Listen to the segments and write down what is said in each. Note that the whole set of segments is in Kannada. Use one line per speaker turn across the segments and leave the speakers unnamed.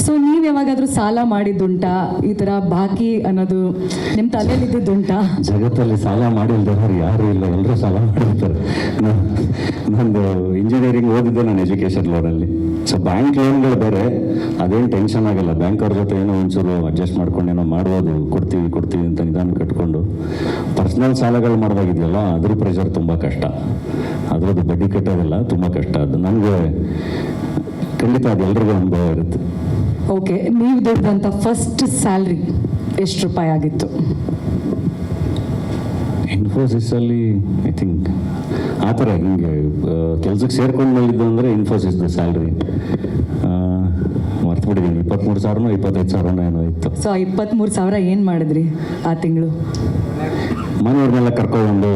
ಸೊ ನೀವು ಯಾವಾಗಾದ್ರೂ ಸಾಲ ಮಾಡಿದ್ದುಂಟಾ? ಈ ಥರ ಬಾಕಿ ಅನ್ನೋದು ನಿಮ್ಮ ತಲೆಯಲ್ಲಿ ಇದ್ದಿದ್ದುಂಟಾ?
ಜಗತ್ತಲ್ಲಿ ಸಾಲ ಮಾಡಿಲ್ದವರು ಯಾರು ಇಲ್ಲ, ಎಲ್ಲರೂ ಸಾಲ ಮಾಡಿರ್ತಾರೆ. ನಂದು ಇಂಜಿನಿಯರಿಂಗ್ ಓದಿದ್ದೆ ನಾನು ಎಜುಕೇಷನ್ ಲೋನಲ್ಲಿ. ಸೊ ಬ್ಯಾಂಕ್ ಲೋನ್ಗಳು ಬೇರೆ, ಅದೇನು ಟೆನ್ಷನ್ ಆಗಲ್ಲ. ಬ್ಯಾಂಕ್ ಅವ್ರ ಜೊತೆ ಏನೋ ಒಂಚೂರು ಅಡ್ಜಸ್ಟ್ ಮಾಡ್ಕೊಂಡು ಏನೋ ಮಾಡ್ಬೋದು, ಕೊಡ್ತೀವಿ ಅಂತ ನಿಧಾನ ಕಟ್ಕೊಂಡು. ಪರ್ಸ್ನಲ್ ಸಾಲಗಳು ಮಾಡೋದಾಗಿದೆಯಲ್ಲ, ಅದ್ರ ಪ್ರೆಷರ್ ತುಂಬ ಕಷ್ಟ. ಅದರದ್ದು ಬಡ್ಡಿ ಕಟ್ಟೋದಿಲ್ಲ, ತುಂಬ ಕಷ್ಟ. ಅದು ನನಗೆ ಖಂಡಿತ ಅದು ಎಲ್ರಿಗೂ ಅನುಭವ ಇರುತ್ತೆ.
ಓಕೆ, ನೀವು ದುಡ್ದಂಥ ಫಸ್ಟ್ ಸ್ಯಾಲ್ರಿ ಎಷ್ಟು ರೂಪಾಯಿ ಆಗಿತ್ತು?
ಇನ್ಫೋಸಿಸಲ್ಲಿ ಐ ಥಿಂಕ್ ಆ ಥರ ಹಿಂಗೆ ಕೆಲ್ಸಕ್ಕೆ ಸೇರ್ಕೊಂಡ್ಮೇಲಿದ್ದು ಅಂದರೆ ಇನ್ಫೋಸಿಸ್ದು ಸ್ಯಾಲ್ರಿ ಮರ್ತುಬಿಟ್ಟಿದ್ದೀನಿ. 23,000 25,000 ಏನೋ ಇತ್ತು.
ಸೊ 23,000 ಏನು ಮಾಡಿದ್ರಿ ಆ ತಿಂಗಳು?
ಮನೆಯವ್ರನ್ನೆಲ್ಲ ಕರ್ಕೊಂಡು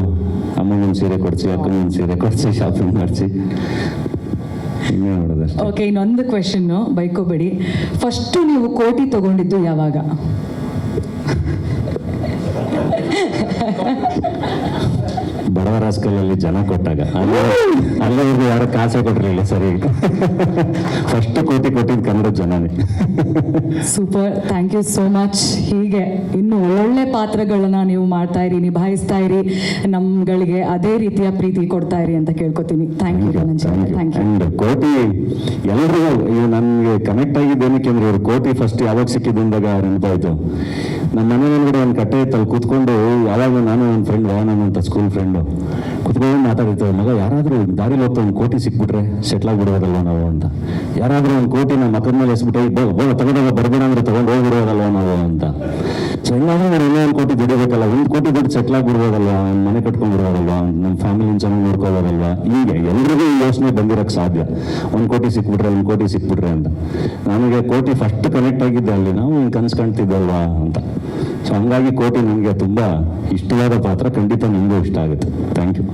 ಅಮ್ಮಗೊಂದು ಸೀರೆ ಕೊಡಿಸಿ, ಅಕ್ಕನಿಗೊಂದು ಸೀರೆ ಕೊಡಿಸಿ, ಶಾಪಿಂಗ್ ಮಾಡಿಸಿ, ಇನ್ನೇ ಮಾಡೋದಷ್ಟೇ.
ಓಕೆ, ಇನ್ನೊಂದು ಕ್ವೆಶನ್ನು, ಬೈಕೋಬೇಡಿ. ಫಸ್ಟು ನೀವು ಕೋಟಿ ತಗೊಂಡಿದ್ದು ಯಾವಾಗ?
ಬಡವರ ಸ್ಕೂಲಲ್ಲಿ ಜನ ಕೊಟ್ಟಾಗ, ಅಲ್ಲಿವರೆಗೂ ಯಾರು ಕಾಸೆ ಕೊಟ್ಟಿರಲಿಲ್ಲ. ಸರಿ, ಫಸ್ಟ್ ಕೋಟಿ ಕೊಟ್ಟಿದ್ದು ಕನ್ನಡ ಜನನೇ.
Super, thank you so much. ಹೀಗೆ ಇನ್ನು ಒಳ್ಳೊಳ್ಳೆ ಪಾತ್ರಗಳನ್ನ ನೀವು ಮಾಡ್ತಾ ಇರಿ, ನಿಭಾಯಿಸ್ತಾ ಇರಿ, ನಮ್ಗಳಿಗೆ ಅದೇ ರೀತಿಯ ಪ್ರೀತಿ ಕೊಡ್ತಾ ಇರಿ ಅಂತ ಕೇಳ್ಕೊತೀನಿ. Thank you Dhananjaya. Thank you.
And Kotee ಎಲ್ರಿಗೂ ನನಗೆ ಕನೆಕ್ಟ್ ಆಗಿದ್ದೇನಕ್ಕೆ ಅಂದ್ರೆ, ಇವ್ರು ಕೋಟಿ ಫಸ್ಟ್ ಯಾವಾಗ ಸಿಕ್ಕಿದ್ದು ಅಂದಾಗ ನೆನಪಾಯ್ತು. ನಮ್ಮ ಮನೆ ಒಳಗಡೆ ಒಂದು ಕಟ್ಟೆ ಇತ್ತಲ್ಲಿ ಕೂತ್ಕೊಂಡು, ಯಾವಾಗ ನಾನು ನನ್ನ ಫ್ರೆಂಡ್ ವಾಹನ ಅಂತ ಸ್ಕೂಲ್ ಫ್ರೆಂಡು ಕೂತ್ಕೊಂಡು ಮಾತಾಡಿರ್ತೇವೆ, ಮಗ ಯಾರಾದರೂ ದಾರಿಲಿ ಹೋಗ್ತಾ ಒಂದು ಕೋಟಿ ಸಿಕ್ಬಿಟ್ರೆ ಸೆಟ್ಲ್ ಆಗ್ಬಿಡೋದಲ್ವ ನಾವು ಅಂತ. ಯಾರಾದರೂ ಒಂದು ಕೋಟಿ ನಮ್ಮ ಮಕ್ಕದ ಮೇಲೆ ಎಸ್ಬಿಟ್ಟು ತಗೊಂಡಾಗ ಬರ್ಬೇಡ ಅಂದ್ರೆ ತಗೊಂಡು ಹೋಗ್ಬಿಡೋದಲ್ವ ನಾವು ಅಂತ. ಸೊ ಹೆಂಗಾದ್ರೂ ನಾವು ಇನ್ನೂ 1 ಕೋಟಿ ದುಡಿಬೇಕಲ್ಲ, 1 ಕೋಟಿ ದುಡ್ಡು ಸೆಟ್ಲ್ ಆಗ್ಬಿಡ್ಬೋದಲ್ವ, ಒಂದು ಮನೆ ಕಟ್ಕೊಂಡ್ಬಿಡೋದಲ್ವ, ನಮ್ಮ ಫ್ಯಾಮಿಲಿನ ಚೆನ್ನಾಗಿ ನೋಡ್ಕೋಬೋದಲ್ವ. ಹೀಗೆ ಎಲ್ರಿಗೂ ಈ ಯೋಚನೆ ಬಂದಿರೋಕ್ಕೆ ಸಾಧ್ಯ, 1 ಕೋಟಿ ಸಿಕ್ಬಿಟ್ರೆ ಅಂತ. ನನಗೆ ಕೋಟಿ ಫಸ್ಟ್ ಕನೆಕ್ಟ್ ಆಗಿದ್ದೆ ಅಲ್ಲಿ, ನಾವು ಕನಸು ಕಾಣ್ತಿದ್ದಲ್ವಾ ಅಂತ. ಸೊ ಹಂಗಾಗಿ ಕೋಟಿ ನನಗೆ ತುಂಬ ಇಷ್ಟವಾದ ಪಾತ್ರ. ಖಂಡಿತ ನಿಮಗೂ ಇಷ್ಟ ಆಗುತ್ತೆ. Thank you.